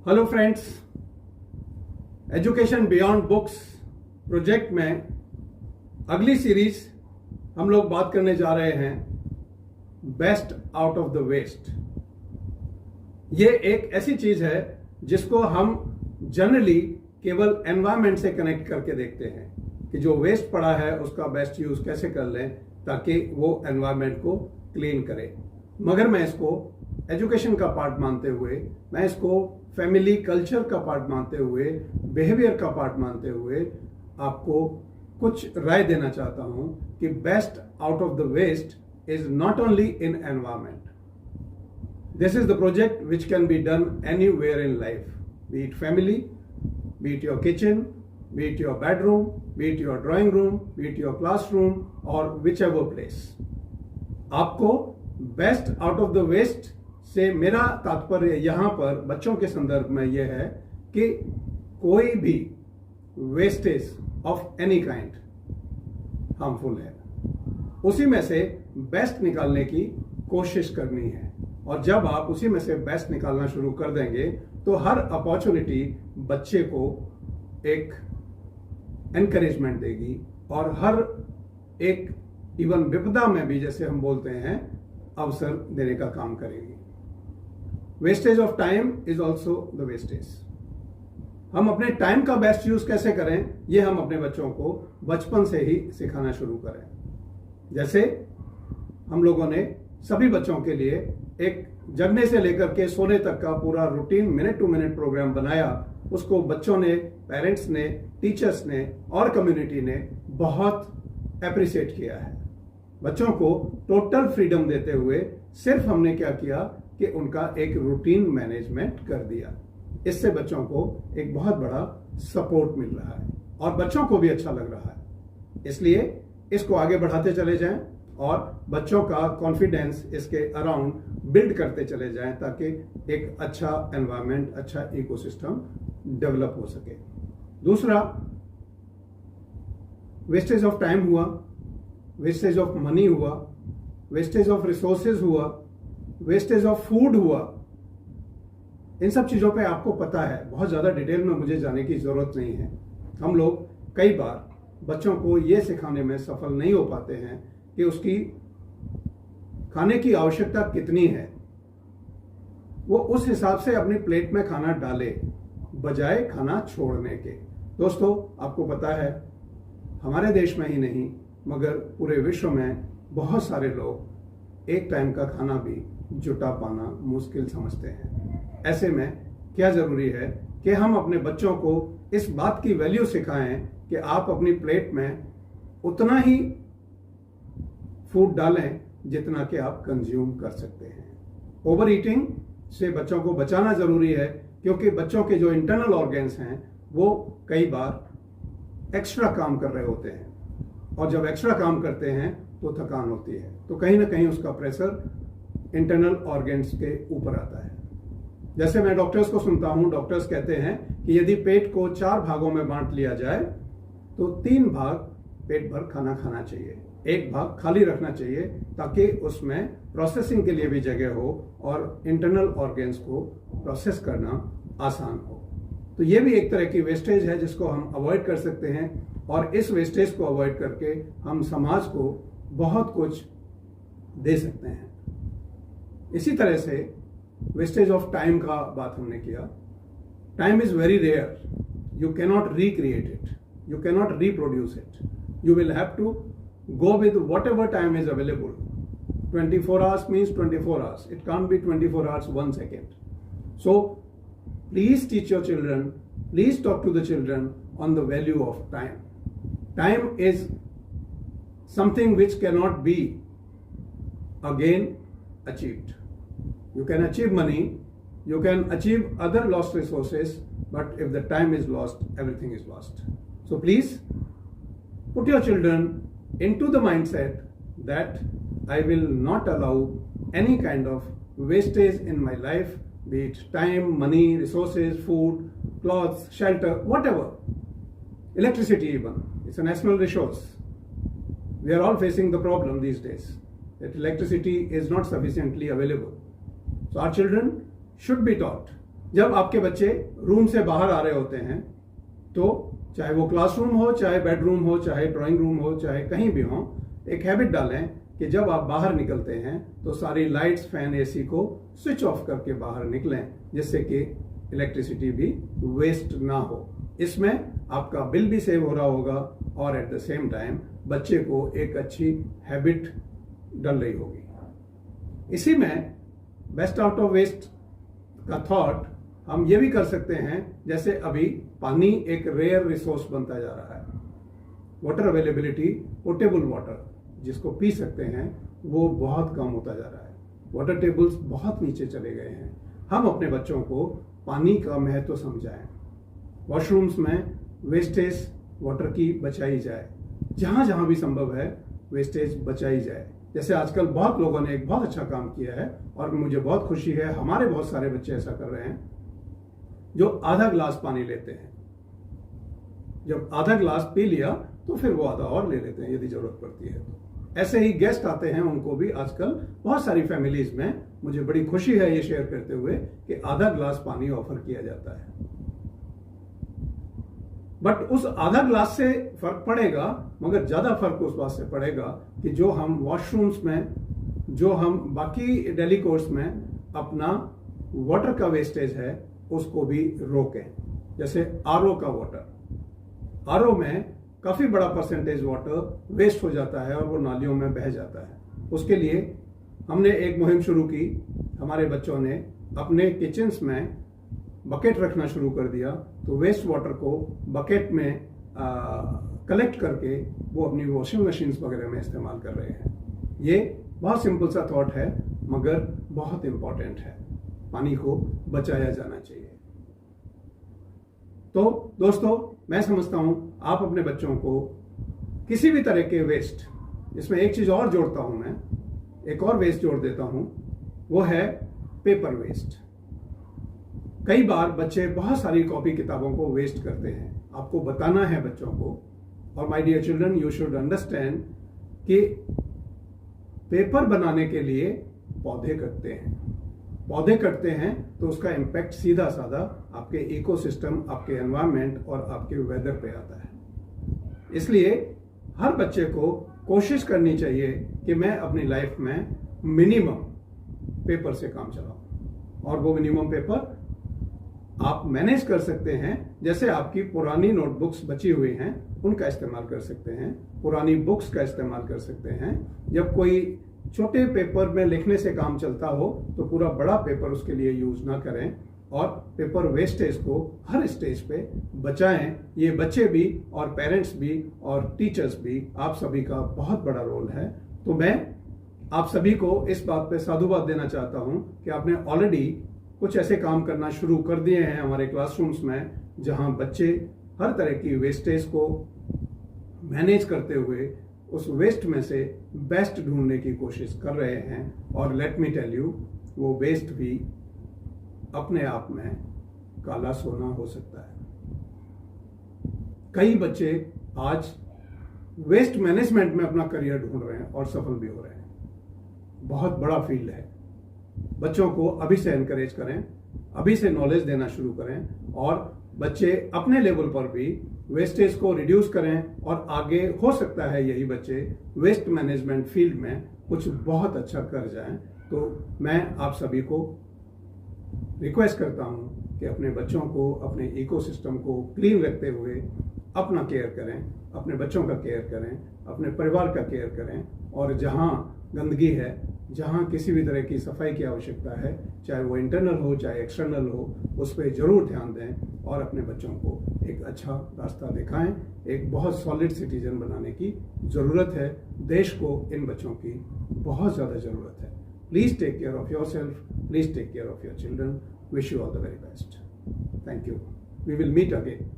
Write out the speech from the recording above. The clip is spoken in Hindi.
Hello friends, education beyond books project में अगली सीरीज हम लोग बात करने जा रहे हैं best out of the waste. ये एक ऐसी चीज है जिसको हम जनरली केवल एनवायरनमेंट से कनेक्ट करके देखते हैं कि जो वेस्ट पड़ा है उसका बेस्ट यूज कैसे कर लें ताकि वो एनवायरनमेंट को क्लीन करे। मगर मैं इसको एजुकेशन का पार्ट मानते हुए, मैं इसको फैमिली कल्चर का पार्ट मानते हुए, बिहेवियर का पार्ट मानते हुए आपको कुछ राय देना चाहता हूं कि best out of the waste is not only in environment. This is the project which can be done anywhere in life, be it family, be it your kitchen, be it your bedroom, be it your drawing room, be it your classroom और विच एवर प्लेस। आपको best out of the waste से मेरा तात्पर्य यहां पर बच्चों के संदर्भ में यह है कि कोई भी wastage of any kind harmful है, उसी में से बेस्ट निकालने की कोशिश करनी है। और जब आप उसी में से बेस्ट निकालना शुरू कर देंगे तो हर अपॉर्चुनिटी बच्चे को एक एनकरेजमेंट देगी और हर एक इवन विपदा में भी, जैसे हम बोलते हैं, अवसर देने का काम करेगी। Wastage of time is also the wastage. हम अपने टाइम का बेस्ट यूज कैसे करें, ये हम अपने बच्चों को बचपन से ही सिखाना शुरू करें। जैसे हम लोगों ने सभी बच्चों के लिए एक जगने से लेकर के सोने तक का पूरा routine minute to minute programme बनाया। उसको बच्चों ने, पेरेंट्स ने, टीचर्स ने और कम्युनिटी ने बहुत एप्रिशिएट किया है। बच्चों को टोटल फ्रीडम देते हुए सिर्फ हमने क्या किया कि उनका एक रूटीन मैनेजमेंट कर दिया। इससे बच्चों को एक बहुत बड़ा सपोर्ट मिल रहा है और बच्चों को भी अच्छा लग रहा है। इसलिए इसको आगे बढ़ाते चले जाएं और बच्चों का कॉन्फिडेंस इसके अराउंड बिल्ड करते चले जाएं ताकि एक अच्छा एनवायरनमेंट, अच्छा इकोसिस्टम डेवलप हो सके। दूसरा, वेस्टेज ऑफ टाइम हुआ, वेस्टेज ऑफ मनी हुआ, वेस्टेज ऑफ रिसोर्सेज हुआ, वेस्टेज ऑफ फूड हुआ। इन सब चीजों पे आपको पता है, बहुत ज्यादा डिटेल में मुझे जाने की जरूरत नहीं है। हम लोग कई बार बच्चों को यह सिखाने में सफल नहीं हो पाते हैं कि उसकी खाने की आवश्यकता कितनी है, वो उस हिसाब से अपनी प्लेट में खाना डाले बजाय खाना छोड़ने के। दोस्तों, आपको पता है हमारे देश में ही नहीं मगर पूरे विश्व में बहुत सारे लोग एक टाइम का खाना भी जुटा पाना मुश्किल समझते हैं। ऐसे में क्या जरूरी है कि हम अपने बच्चों को इस बात की वैल्यू सिखाएं कि आप अपनी प्लेट में उतना ही फूड डालें जितना कि आप कंज्यूम कर सकते हैं। ओवर ईटिंग से बच्चों को बचाना जरूरी है क्योंकि बच्चों के जो इंटरनल ऑर्गन्स हैं वो कई बार एक्स्ट्रा काम कर रहे होते हैं और जब एक्स्ट्रा काम करते हैं तो थकान होती है, तो कहीं ना कहीं उसका प्रेशर इंटरनल ऑर्गन्स के ऊपर आता है। जैसे मैं डॉक्टर्स को सुनता हूं, डॉक्टर्स कहते हैं कि यदि पेट को 4 भागों में बांट लिया जाए तो 3 भाग पेट भर खाना खाना चाहिए, 1 भाग खाली रखना चाहिए ताकि उसमें प्रोसेसिंग के लिए भी जगह हो और इंटरनल ऑर्गन्स को प्रोसेस करना आसान हो। तो ये भी एक तरह की वेस्टेज है जिसको हम अवॉइड कर सकते हैं और इस वेस्टेज को अवॉइड करके हम समाज को बहुत कुछ दे सकते हैं। इसी तरह से वेस्टेज ऑफ टाइम का बात हमने किया। Time is very rare, you cannot recreate it, you cannot reproduce it, you will have to go with whatever time is available. 24 hours means 24 hours. It can't be 24 hours 1 second. So please teach your children, please talk to the children on the value of time. Time is something which cannot be again achieved. You can achieve money, you can achieve other lost resources, but if the time is lost, everything is lost. So please put your children into the mindset that I will not allow any kind of wastage in my life, be it time, money, resources, food, clothes, shelter, whatever. Electricity even, it's a national resource. We are all facing the problem these days that electricity is not sufficiently available. So our children should be taught जब आपके बच्चे रूम से बाहर आ रहे होते हैं तो चाहे वो क्लासरूम हो, चाहे बेडरूम हो, चाहे ड्राइंग रूम हो, चाहे कहीं भी हो, एक हैबिट डालें कि जब आप बाहर निकलते हैं तो सारी लाइट्स, फैन, एसी को स्विच ऑफ करके बाहर निकलें, जिससे कि इलेक्ट्रिसिटी भी वेस्ट ना हो। इसमें आपका बिल भी सेव हो रहा होगा और एट द सेम टाइम बच्चे को एक अच्छी हैबिट डल रही होगी। इसी में बेस्ट आउट ऑफ वेस्ट का थॉट हम ये भी कर सकते हैं, जैसे अभी पानी एक रेयर रिसोर्स बनता जा रहा है। वाटर अवेलेबिलिटी, पोर्टेबल वाटर जिसको पी सकते हैं, वो बहुत कम होता जा रहा है। वाटर टेबल्स बहुत नीचे चले गए हैं। हम अपने बच्चों को पानी का महत्व समझाएं। वॉशरूम्स में वेस्टेज वाटर की बचाई जाए, जहां जहां भी संभव है वेस्टेज बचाई जाए। जैसे आजकल बहुत लोगों ने एक बहुत अच्छा काम किया है और मुझे बहुत खुशी है, हमारे बहुत सारे बच्चे ऐसा कर रहे हैं, जो आधा गिलास पानी लेते हैं। जब आधा गिलास पी लिया तो फिर वो आधा और ले लेते हैं यदि जरूरत पड़ती है तो। ऐसे ही गेस्ट आते हैं, उनको भी आजकल बहुत सारी फैमिलीज में, मुझे बड़ी खुशी है ये शेयर करते हुए, कि आधा गिलास पानी ऑफर किया जाता है। बट उस आधा गिलास से फर्क पड़ेगा, मगर ज्यादा फर्क उस बात से पड़ेगा कि जो हम वॉशरूम्स में, जो हम बाकी डेली कोर्स में अपना वाटर का वेस्टेज है उसको भी रोकें। जैसे आरओ का वाटर, आरओ में काफी बड़ा परसेंटेज वाटर वेस्ट हो जाता है और वो नालियों में बह जाता है। उसके लिए हमने एक मुहिम शुरू की। हमारे बच्चों ने अपने किचन्स में बकेट रखना शुरू कर दिया, तो वेस्ट वाटर को बकेट में कलेक्ट करके वो अपनी वॉशिंग मशीन्स वगैरह में इस्तेमाल कर रहे हैं। ये बहुत सिंपल सा थॉट है, मगर बहुत इंपॉर्टेंट है। पानी को बचाया जाना चाहिए। तो दोस्तों, मैं समझता हूं आप अपने बच्चों को किसी भी तरह के वेस्ट, इसमें एक चीज और जोड़ता हूं, मैं एक और वेस्ट जोड़ देता हूं, वो है पेपर वेस्ट। कई बार बच्चे बहुत सारी कॉपी किताबों को वेस्ट करते हैं। आपको बताना है बच्चों को, और my dear children, you should understand कि पेपर बनाने के लिए पौधे कटते हैं। पौधे कटते हैं तो उसका इंपैक्ट सीधा साधा आपके इकोसिस्टम, आपके एनवायरनमेंट और आपके वेदर पे आता है। इसलिए हर बच्चे को कोशिश करनी चाहिए कि मैं अपनी लाइफ में मिनिमम पेपर से काम चलाऊं, और वो मिनिमम पेपर आप मैनेज कर सकते हैं। जैसे आपकी पुरानी नोटबुक्स बची हुई हैं, उनका इस्तेमाल कर सकते हैं, पुरानी बुक्स का इस्तेमाल कर सकते हैं। जब कोई छोटे पेपर में लिखने से काम चलता हो तो पूरा बड़ा पेपर उसके लिए यूज ना करें, और पेपर वेस्टेज को हर स्टेज पे बचाएं। ये बच्चे भी और पेरेंट्स भी और टीचर्स भी, आप सभी का बहुत बड़ा रोल है। तो मैं आप सभी को इस बात पे साधुवाद देना चाहता हूं कि आपने ऑलरेडी कुछ ऐसे काम करना शुरू कर दिए हैं हमारे क्लासरूम्स में, जहां बच्चे हर तरह की वेस्टेज को मैनेज करते हुए उस वेस्ट में से बेस्ट ढूंढने की कोशिश कर रहे हैं। और लेट मी टेल यू, वो वेस्ट भी अपने आप में काला सोना हो सकता है। कई बच्चे आज वेस्ट मैनेजमेंट में अपना करियर ढूंढ रहे हैं और सफल भी हो रहे हैं। बहुत बड़ा फील्ड है। बच्चों को अभी से एनकरेज करें, अभी से नॉलेज देना शुरू करें, और बच्चे अपने लेवल पर भी वेस्टेज को रिड्यूस करें, और आगे हो सकता है यही बच्चे वेस्ट मैनेजमेंट फील्ड में कुछ बहुत अच्छा कर जाएं। तो मैं आप सभी को रिक्वेस्ट करता हूं कि अपने बच्चों को, अपने इकोसिस्टम को क्लीन रखते हुए अपना केयर करें, अपने बच्चों का केयर करें, अपने परिवार का केयर करें, और जहां गंदगी है, जहां किसी भी तरह की सफाई की आवश्यकता है, चाहे वो इंटरनल हो चाहे एक्सटर्नल हो, उस पर जरूर ध्यान दें और अपने बच्चों को एक अच्छा रास्ता दिखाएं। एक बहुत सॉलिड सिटीजन बनाने की जरूरत है। देश को इन बच्चों की बहुत ज्यादा जरूरत है। Please take care of yourself, please take care of your children. Wish you all the very best. Thank you. We will meet again.